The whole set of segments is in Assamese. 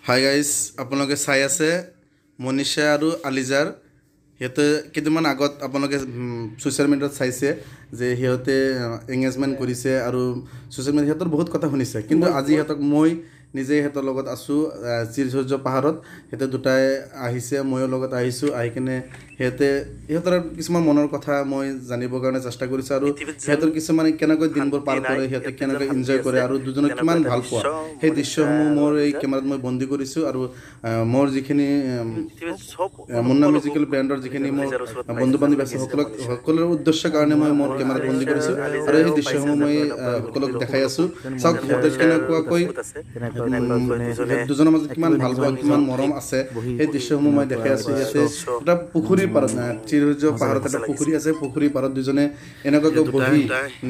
হাই গাইজ আপোনালোকে চাই আছে মনীষা আৰু আলিজাৰ সিহঁতে কেইদিনমান আগত আপোনালোকে ছ'চিয়েল মিডিয়াত চাইছে যে সিহঁতে এংগেজমেণ্ট কৰিছে আৰু ছ'চিয়েল মিডিয়াত সিহঁতৰ বহুত কথা শুনিছে কিন্তু আজি সিহঁতক মই নিজে সিহঁতৰ লগত আছোঁ চিৰসূৰ্য পাহাৰত সিহঁতে দুটাই আহিছে ময়ো লগত আহিছোঁ আহি কিনে সিহঁতৰ কিছুমান মনৰ কথা মই জানিবৰ কাৰণে চেষ্টা কৰিছোঁ আৰু সিহঁতৰ কিছুমান কেনেকৈ দিনবোৰ পাৰ কৰে সিহঁতে কেনেকৈ এনজয় কৰে আৰু দুজনে কিমান ভাল পোৱা সেই দৃশ্যসমূহ মোৰ এই কেমেৰাত মই বন্দী কৰিছোঁ আৰু মোৰ যিখিনি মুন্না মিউজিকেল ব্ৰেণ্ডৰ যিখিনি মোৰ বন্ধু বান্ধৱী আছে সকলোৰে উদ্দেশ্যৰ কাৰণে মই মোৰ কেমেৰাত বন্দী কৰিছোঁ আৰু এই দৃশ্যসমূহ মই সকলোক দেখাই আছোঁ চাওক সিহঁতে কেনেকুৱাকৈ দুজনৰ মাজত কিমান ভাল পোৱা কিমান মৰম আছে সেই দৃশ্যসমূহ মই দেখাই আছোঁ ইয়াতে এটা পুখুৰীৰ পাৰত চিৰসূৰ্য পাহাৰত এটা পুখুৰী আছে পুখুৰীৰ পাৰত দুজনে এনেকুৱাকৈ বহি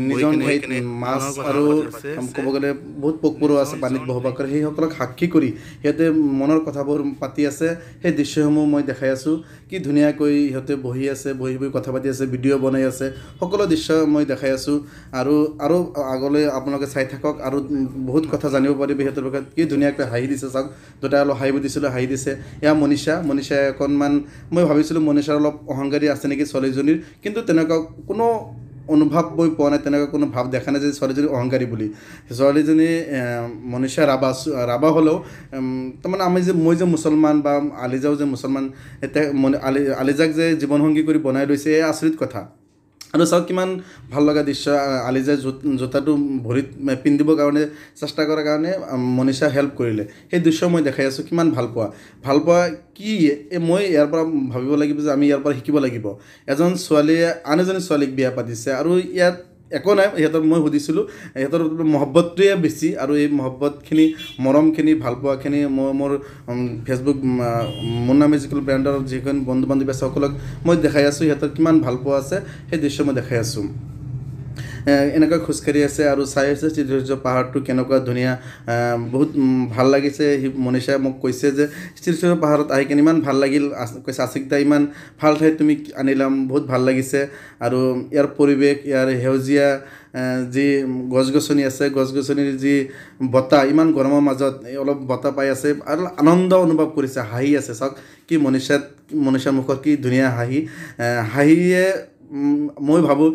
নিজৰ ঠাইত মাছ আৰু ক'ব গ'লে বহুত পোক পৰুৱা আছে পানীত বসবাস কৰে সেইসকলক সাক্ষী কৰি সিহঁতে মনৰ কথাবোৰ পাতি আছে সেই দৃশ্যসমূহ মই দেখাই আছোঁ কি ধুনীয়াকৈ সিহঁতে বহি আছে বহি কথা পাতি আছে ভিডিঅ' বনাই আছে সকলো দৃশ্য মই দেখাই আছোঁ আৰু আগলৈ আপোনালোকে চাই থাকক আৰু বহুত কথা জানিব পাৰিব সিহঁতৰ বিষয়ে কি ধুনীয়াকৈ হাঁহি দিছে চাওক দুটাই অলপ হাঁহিব দিছিলোঁ হাঁহি দিছে এয়া মনীষা অকণমান মই ভাবিছিলোঁ মনীষাৰ অলপ অহংকাৰী আছে নেকি ছোৱালীজনীৰ কিন্তু তেনেকুৱা কোনো অনুভৱ মই পোৱা নাই তেনেকুৱা কোনো ভাৱ দেখা নাই যে ছোৱালীজনী অহংকাৰী বুলি ছোৱালীজনী মনীষা ৰাভা হ'লেও তাৰমানে মই যে মুছলমান বা আলিজাও যে মুছলমান এতিয়া আলিজাক যে জীৱনসংগী কৰি বনাই লৈছে এই আচৰিত কথা আৰু চাওক কিমান ভাল লগা দৃশ্য আলিজাই জোতাটো ভৰিত পিন্ধিবৰ কাৰণে চেষ্টা কৰাৰ কাৰণে মনীষা হেল্প কৰিলে সেই দৃশ্য মই দেখাই আছোঁ কিমান ভাল পোৱা কি মই ইয়াৰ পৰা ভাবিব লাগিব যে আমি ইয়াৰ পৰা শিকিব লাগিব এজন ছোৱালীয়ে আন এজনী ছোৱালীক বিয়া পাতিছে আৰু ইয়াত একো নাই সিহঁতৰ মই সুধিছিলোঁ সিহঁতৰ মহব্বতটোৱে বেছি আৰু এই মহব্বতখিনি মৰমখিনি ভালপোৱাখিনি মই মোৰ ফেচবুক মুন্না মিউজিকেল ব্ৰেণ্ডৰ যিখন বন্ধু বান্ধৱী আছে সকলক মই দেখাই আছোঁ সিহঁতৰ কিমান ভালপোৱা আছে সেই দৃশ্য মই দেখাই আছোঁ এনেকৈ খোজকাঢ়ি আছে আৰু চাই আছে চিৰসূৰ্য পাহাৰটো কেনেকুৱা ধুনীয়া বহুত ভাল লাগিছে মনীষাই মোক কৈছে যে চিৰসূৰ্য পাহাৰত আহি কিনে ইমান ভাল লাগিল কৈছে আশিকদা ইমান ভাল ঠাইত তুমি আনিলাম বহুত ভাল লাগিছে আৰু ইয়াৰ পৰিৱেশ ইয়াৰ সেউজীয়া যি গছ গছনি আছে গছ গছনিৰ যি বতাহ ইমান গৰমৰ মাজত অলপ বতাহ পাই আছে আৰু আনন্দ অনুভৱ কৰিছে হাঁহি আছে চাওক কি মনীষাৰ মুখত কি ধুনীয়া হাঁহিয়ে মই ভাবোঁ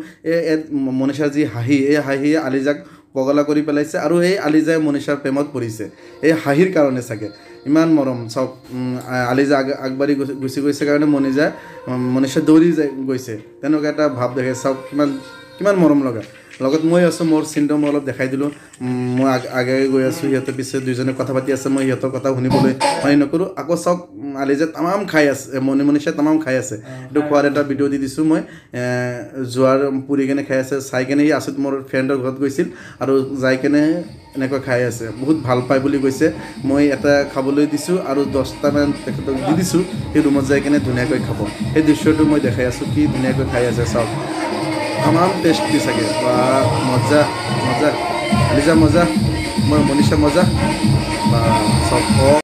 মনীষাৰ যি হাঁহি এই হাঁহিয়ে আলিজাক পগলা কৰি পেলাইছে আৰু এই আলিজাই মনীষাৰ প্ৰেমত পৰিছে এই হাঁহিৰ কাৰণে চাগে ইমান মৰম চাওক আলিজা আগবাঢ়ি গুচি গৈছে কাৰণে মনীষা দৌৰি গৈছে তেনেকুৱা এটা ভাৱ দেখে চাওক কিমান মৰম লগা লগত মই আছোঁ মোৰ চিন্তা মই অলপ দেখাই দিলোঁ মই আগে গৈ আছোঁ সিহঁতৰ পিছত দুইজনে কথা পাতি আছে মই সিহঁতৰ কথা শুনিবলৈ মানি নকৰোঁ আকৌ চাওক আলিজা তামাম খাই আছে মনীষা তামাম খাই আছে এইটো খোৱাৰ এটা ভিডিঅ' দি দিছোঁ মই যোৱাৰ পুৰি কেনে খাই আছে চাই কেনে সি আছোঁ মোৰ ফ্ৰেণ্ডৰ ঘৰত গৈছিল আৰু যাই কেনে এনেকৈ খাই আছে বহুত ভাল পায় বুলি কৈছে মই এটা খাবলৈ দিছোঁ আৰু 10টামান তেখেতক দি দিছোঁ সেই ৰুমত যাই কেনে ধুনীয়াকৈ খাব সেই দৃশ্যটো মই দেখাই আছোঁ কি ধুনীয়াকৈ খাই আছে চাওক তামাম টেষ্টি চাগে বা মজা আলিজা মজা মই মনীষা মজা বা চব